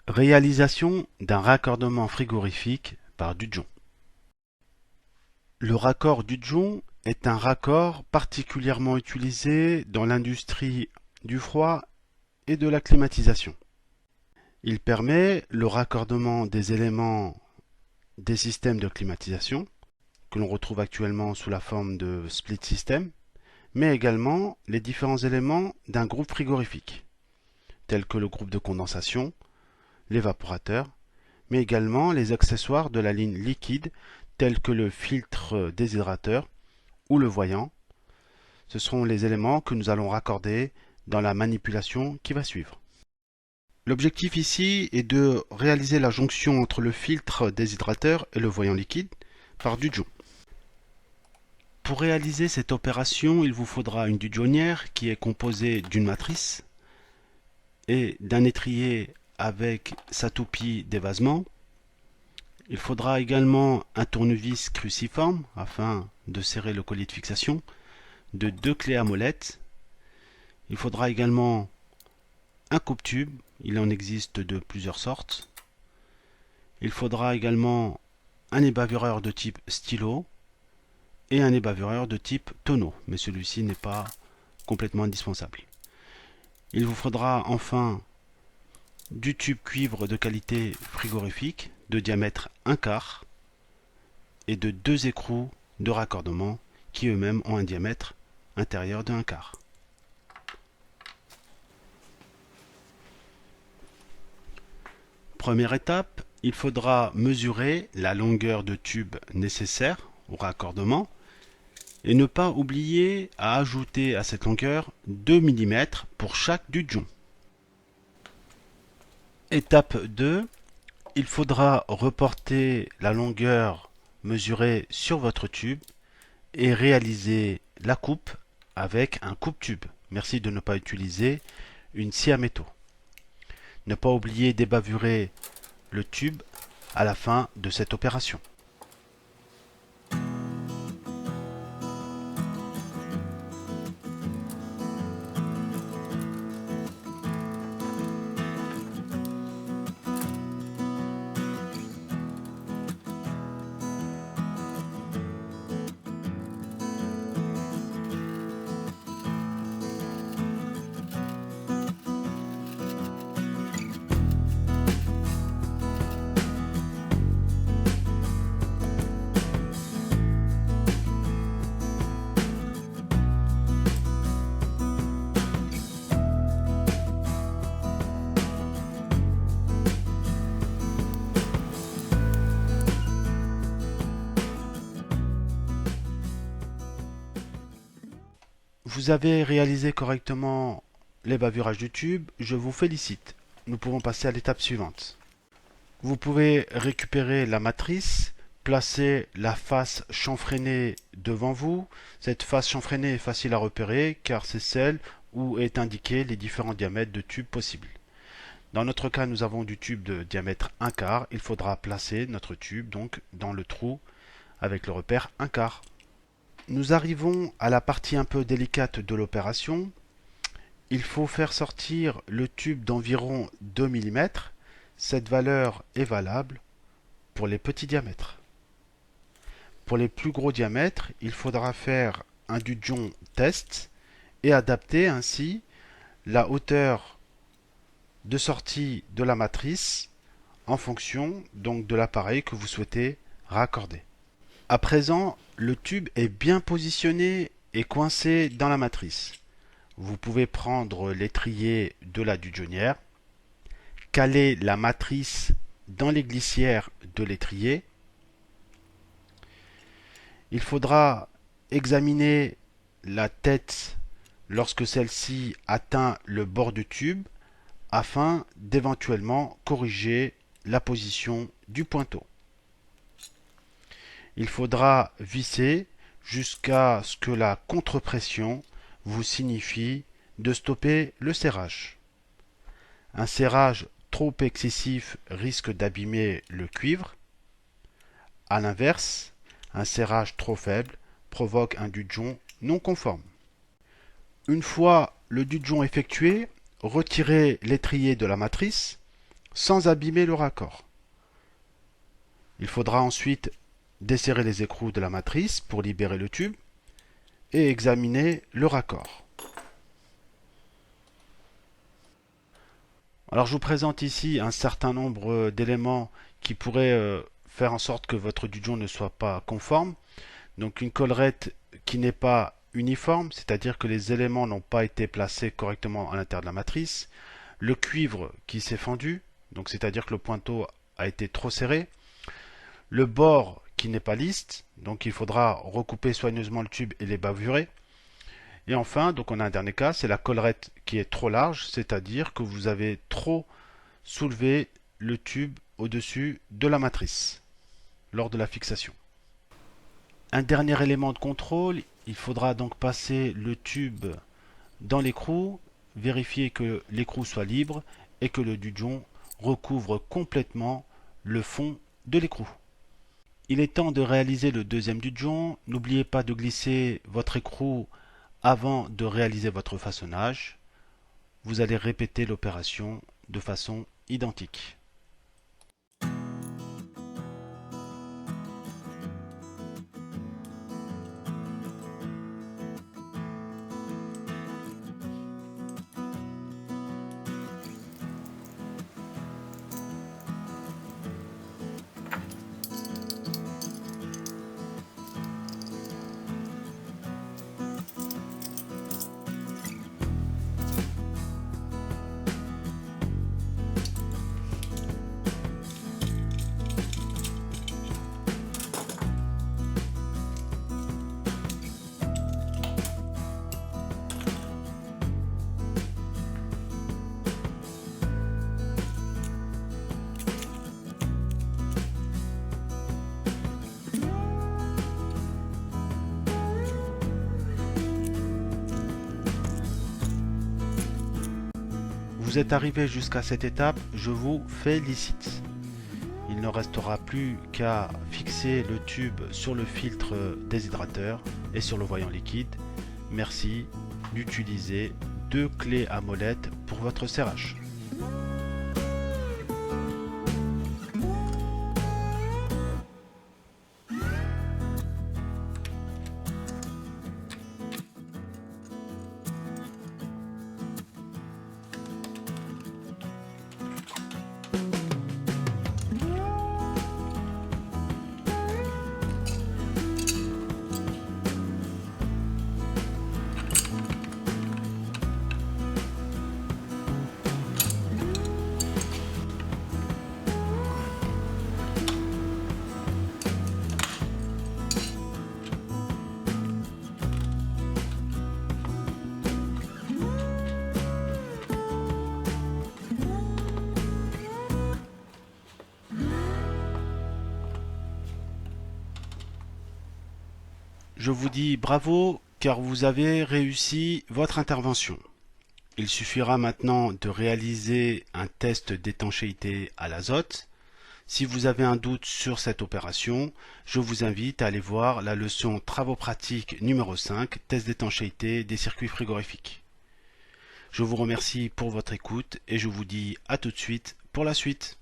Réalisation d'un raccordement frigorifique par Dudgeon. Le raccord Dudgeon est un raccord particulièrement utilisé dans l'industrie du froid et de la climatisation. Il permet le raccordement des éléments des systèmes de climatisation, que l'on retrouve actuellement sous la forme de split system, mais également les différents éléments d'un groupe frigorifique, tels que le groupe de condensation, l'évaporateur, mais également les accessoires de la ligne liquide tels que le filtre déshydrateur ou le voyant. Ce seront les éléments que nous allons raccorder dans la manipulation qui va suivre. L'objectif ici est de réaliser la jonction entre le filtre déshydrateur et le voyant liquide par Dudgeon. Pour réaliser cette opération, il vous faudra une dudgeonnière qui est composée d'une matrice et d'un étrier avec sa toupie d'évasement. Il faudra également un tournevis cruciforme afin de serrer le collier de fixation, de 2 clés à molette. Il faudra également un coupe-tube, il en existe de plusieurs sortes. Il faudra également un ébavureur de type stylo et un ébavureur de type tonneau, mais celui-ci n'est pas complètement indispensable. Il vous faudra enfin du tube cuivre de qualité frigorifique de diamètre 1/4 et de 2 écrous de raccordement qui eux-mêmes ont un diamètre intérieur de 1/4. Première étape, il faudra mesurer la longueur de tube nécessaire au raccordement et ne pas oublier à ajouter à cette longueur 2 mm pour chaque dudgeon. Étape 2, il faudra reporter la longueur mesurée sur votre tube et réaliser la coupe avec un coupe-tube. Merci de ne pas utiliser une scie à métaux. Ne pas oublier d'ébavurer le tube à la fin de cette opération. Vous avez réalisé correctement l'ébavurage du tube, je vous félicite. Nous pouvons passer à l'étape suivante. Vous pouvez récupérer la matrice, placer la face chanfreinée devant vous. Cette face chanfreinée est facile à repérer car c'est celle où est indiqué les différents diamètres de tube possibles. Dans notre cas, nous avons du tube de diamètre 1/4. Il faudra placer notre tube donc dans le trou avec le repère 1/4. Nous arrivons à la partie un peu délicate de l'opération. Il faut faire sortir le tube d'environ 2 mm. Cette valeur est valable pour les petits diamètres. Pour les plus gros diamètres, il faudra faire un dudgeon test et adapter ainsi la hauteur de sortie de la matrice en fonction donc de l'appareil que vous souhaitez raccorder. À présent, le tube est bien positionné et coincé dans la matrice. Vous pouvez prendre l'étrier de la dudgeonnière, caler la matrice dans les glissières de l'étrier. Il faudra examiner la tête lorsque celle-ci atteint le bord du tube afin d'éventuellement corriger la position du pointeau. Il faudra visser jusqu'à ce que la contre-pression vous signifie de stopper le serrage. Un serrage trop excessif risque d'abîmer le cuivre. A l'inverse, un serrage trop faible provoque un dudgeon non conforme. Une fois le dudgeon effectué, retirez l'étrier de la matrice, sans abîmer le raccord. Il faudra ensuite desserrer les écrous de la matrice pour libérer le tube et examiner le raccord. Alors je vous présente ici un certain nombre d'éléments qui pourraient faire en sorte que votre Dujon ne soit pas conforme. Donc une collerette qui n'est pas uniforme, c'est-à-dire que les éléments n'ont pas été placés correctement à l'intérieur de la matrice. Le cuivre qui s'est fendu, donc c'est-à-dire que le pointeau a été trop serré. Le bord qui n'est pas lisse, donc il faudra recouper soigneusement le tube et les bavurés. Et enfin, donc on a un dernier cas, c'est la collerette qui est trop large, c'est-à-dire que vous avez trop soulevé le tube au-dessus de la matrice lors de la fixation. Un dernier élément de contrôle, il faudra donc passer le tube dans l'écrou, vérifier que l'écrou soit libre et que le Dujon recouvre complètement le fond de l'écrou. Il est temps de réaliser le deuxième Dujon. N'oubliez pas de glisser votre écrou avant de réaliser votre façonnage. Vous allez répéter l'opération de façon identique. Vous êtes arrivé jusqu'à cette étape, je vous félicite. Il ne restera plus qu'à fixer le tube sur le filtre déshydrateur et sur le voyant liquide. Merci d'utiliser 2 clés à molette pour votre serrage. Je vous dis bravo car vous avez réussi votre intervention. Il suffira maintenant de réaliser un test d'étanchéité à l'azote. Si vous avez un doute sur cette opération, je vous invite à aller voir la leçon travaux pratiques numéro 5, test d'étanchéité des circuits frigorifiques. Je vous remercie pour votre écoute et je vous dis à tout de suite pour la suite.